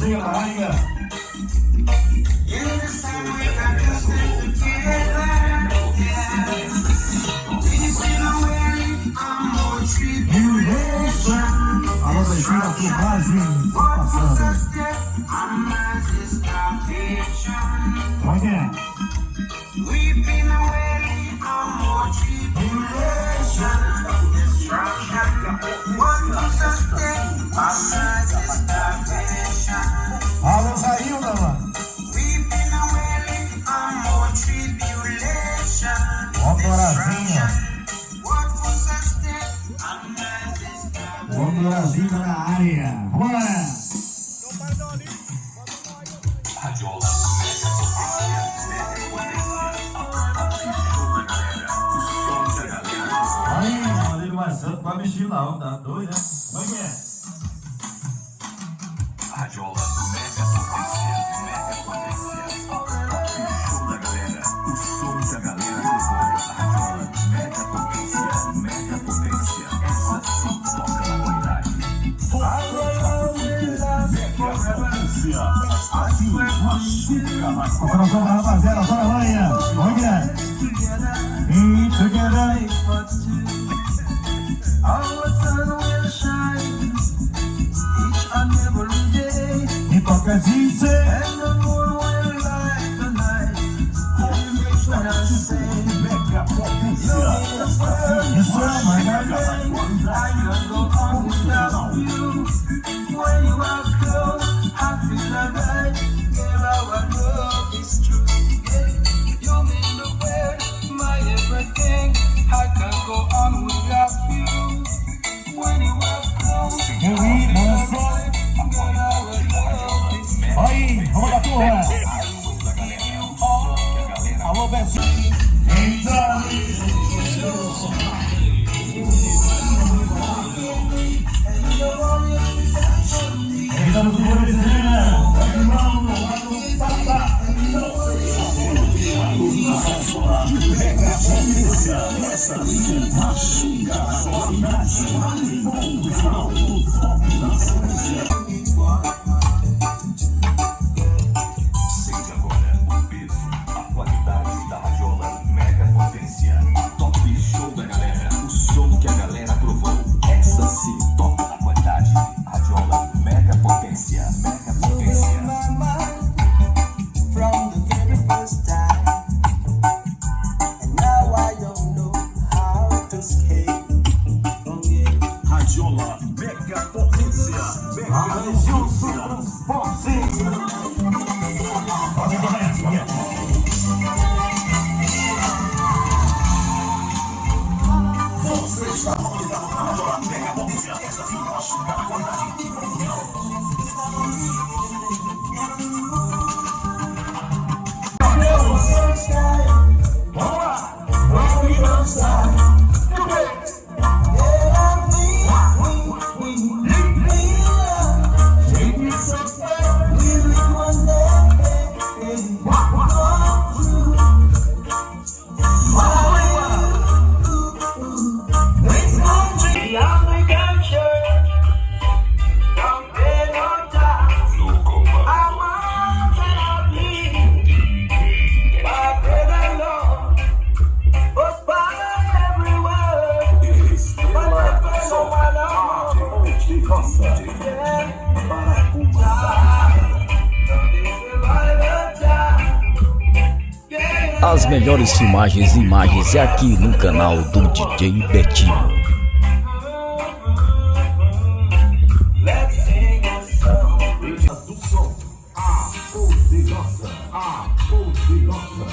Brasil na área. Alô, beijinho da filmagem passando. Como é? Alô, Zailda, mano. Ó, Dorazinha. Ó, Dorazinha na área. Bora! Aí, Maneiro mais santo, vai mexer não, tá doido, né? Como é que é? Radiola Mega Potência, Mega Potência. Show da galera, o som que a galera levou. Radiola Mega Potência, Mega Potência. Essa sim toca na qualidade. Mega Potência, assim machuca mais. Coração da rapaziada, bora manhã. Como é que é? E together. Our sun will shine each and every day. Hipocrisy and the moon will light the night. When I say, Mega Potência, yes, my darling, I can go on without you. When you are close, I feel alright. Girl, our love is true. You mean the world, my everything. I can go on without you. When you are close, I feel alright. Girl, our love is true. Aí, vamos lá, turma. Alô, Betinho. Então, no Buritirana Sente agora o peso, a qualidade da radiola Mega Potência. Top show da galera, o som que a galera aprovou. Essa sim toca na qualidade. Radiola Mega Potência, Mega Potência. From the very first time, and now I don't know how to escape. Radiola Mega Potência, Mega Potência. Você está convidado para a Radiola Mega Potência. Essa sim machuca a qualidade. Vamos lá! Vamos dançar! As melhores filmagens e imagens é aqui no canal do DJ Betinho. Estrela do som, a poderosa, a poderosa.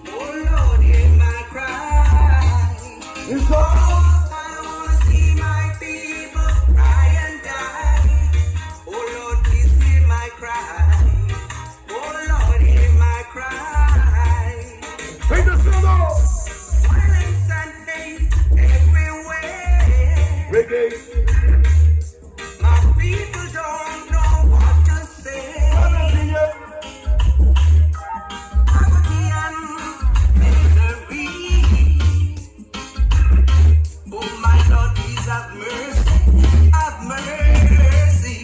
Oh Lord, hear my reggae. My people don't know what to say. Poverty and misery. Oh my Lord, please have mercy. Have mercy.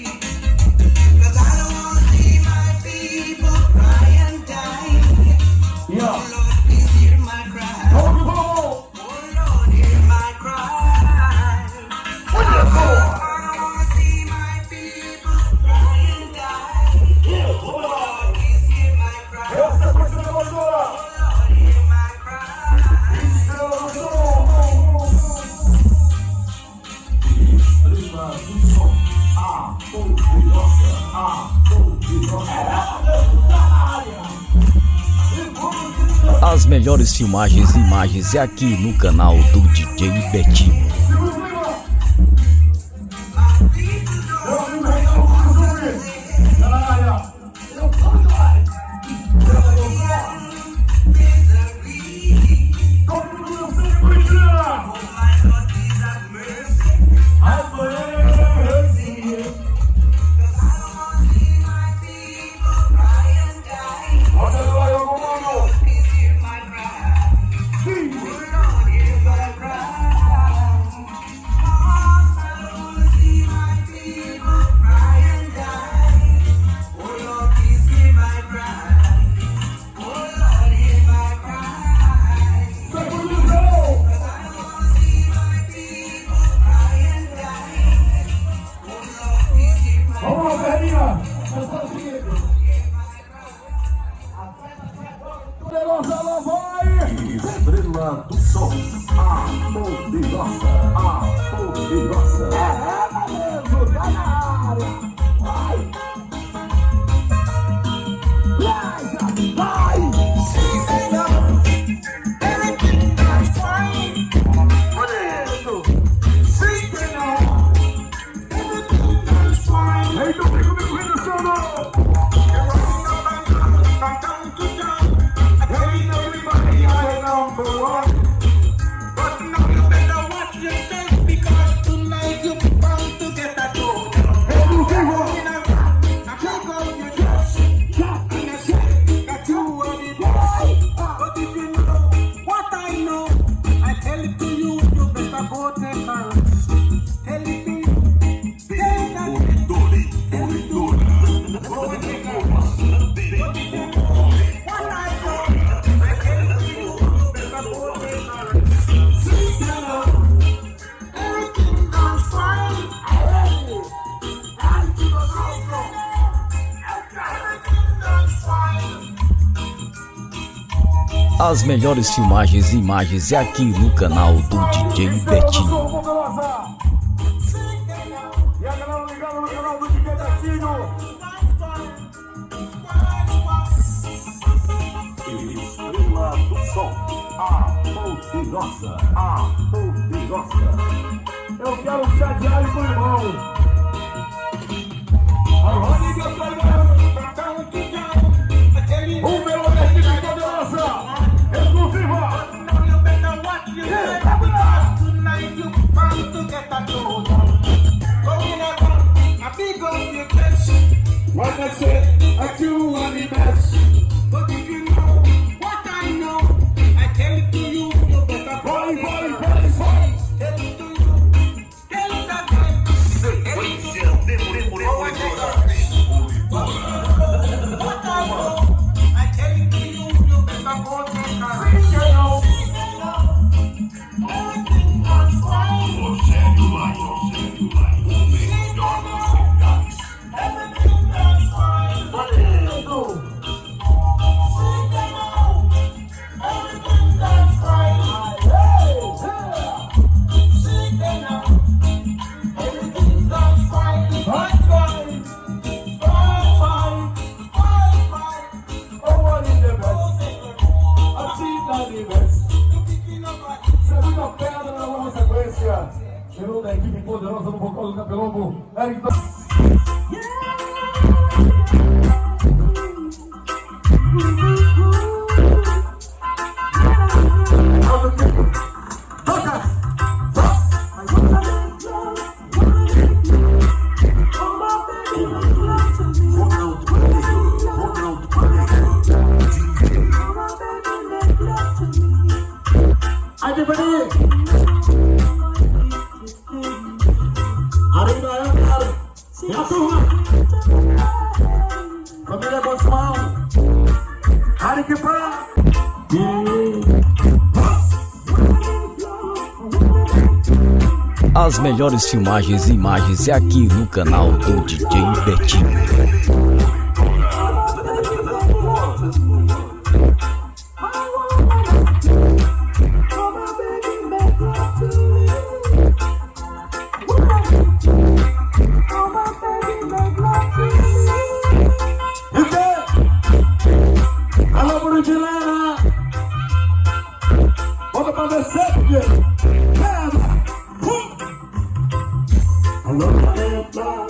'Cause I don't want to see my people cry and die. Yeah. Oh Lord, please hear my cry. Oh, Oh Lord, hear my cry. I don't want to see my people cry and die. Oh Lord, please hear my cry. Oh Lord, hear my cry. As melhores filmagens e imagens é aqui no canal do DJ Betinho. Estrela do Som, a poderosa, a poderosa. Valendo, tá na área. Vai! Vai! Hey, Domingo Reggae, But now you better watch yourself, because tonight you're bound to get a toda. I take out your dress, and I say that you are the boss. But if you know what I know, I tell it to you, you better go take a rest. Tell it to you, tell that tell it to you, go and take a rest. But if you know what I know, I tell it to you, you better go take a rest. Everything goes fine. Everything goes fine. As melhores filmagens e imagens é aqui no canal do DJ Betinho. E a galera ligada no canal do DJ Betinho. Estrela do Som, a poderosa, a poderosa. Eu quero um chá de alho com limão. Alô, liga pra galera. O melodista de poderosa, exclusiva. What I said, I do want the best. But if you know what I know, I tell it to you, you better Vai, go. vai, vai, vai. Tell it to you, tell it again. What I know, I tell it to you, you better go take a rest. Everything goes fine. Everything goes fine. Everything goes Chegou da equipe poderosa no vocal do Capelombo. Toca! Aí tem ali. Arriba, cara. E a turma. Família Gosmal. Ari que pá. As melhores filmagens e imagens é aqui no canal do DJ Betinho. Alô, Buritirana! Volta pra descer, porque... Alô, Estrela!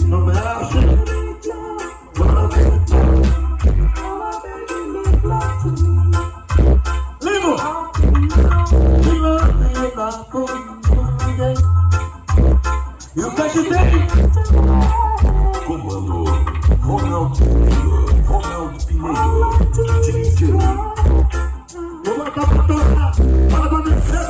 Não mexe! Limo! E o que é que tem? Comando Ronaldo Pinheiro, DJ. Vou botar pra toda, para pra descer,